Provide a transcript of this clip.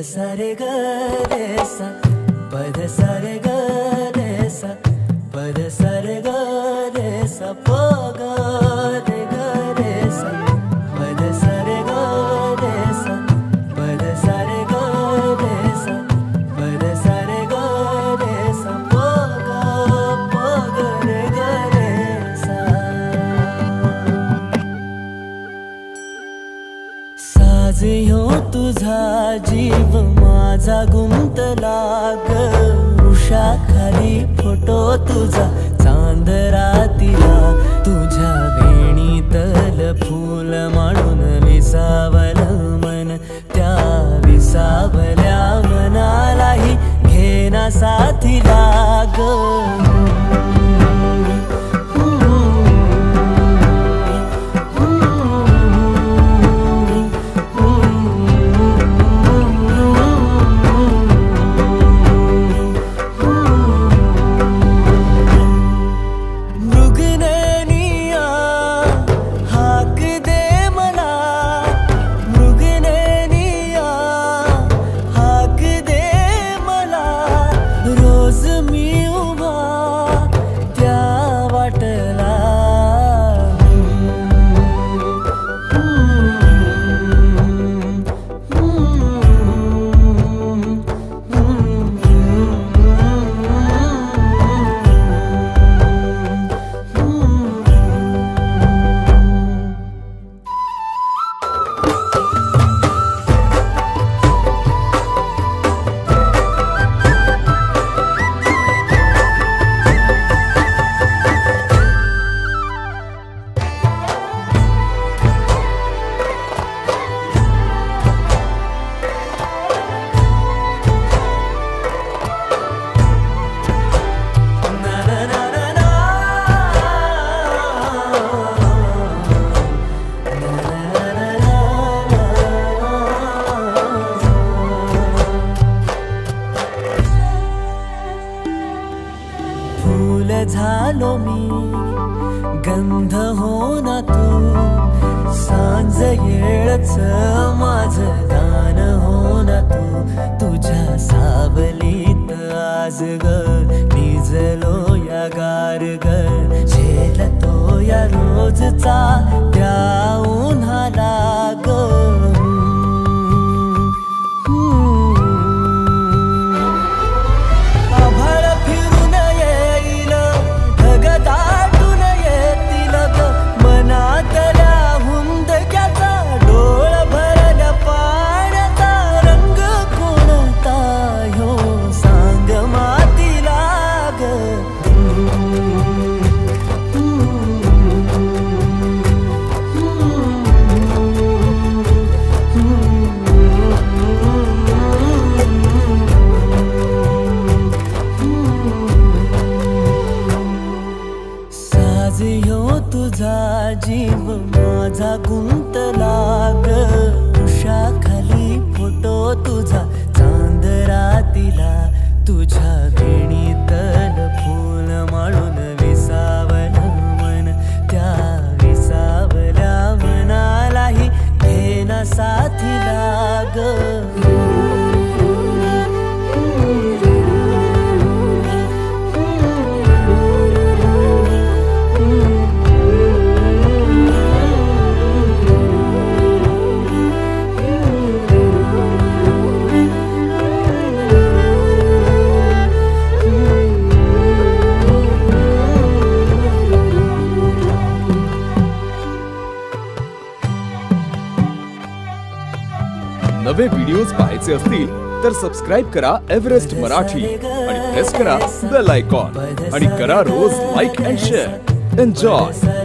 सा रे ग रे सा पद सा रे ग रे सा पद सा रे ग रे सा प ग रे ग रे सा पद सा रे ग रे सा पद सा रे ग रे सा पद सा रे ग रे सा प ग रे ग रे सा साज ह्यो तुझा जीव माझा गुंतला ग उषाखाली फोटो तुझा चांद रातीला तुझ्या वेणीतल फूल म्हणून विसावल मन त्या विसावल्या मनालाही घेना साथीला ग झालो मी गंध हो ना तू सांज येळच माझं दान हो ना तू तुझ्या सावलीत आज ग निजलो या गार ग झेलतो या रोजचा त्या उन्हाला ग तुझा जीव माझा गुंतला ग उषाखाली फोटो तुझा चांद रातीला तुझ्या वेणीतल फूल म्हणून विसावल मन त्या विसावल्या मनालाही घेना साथीला ग नवे व्हिडिओज पाहायचे असतील तर सबस्क्राइब करा एव्हरेस्ट मराठी आणि प्रेस करा बेल आयकॉन आणि करा रोज लाईक अँड शेअर. एन्जॉय.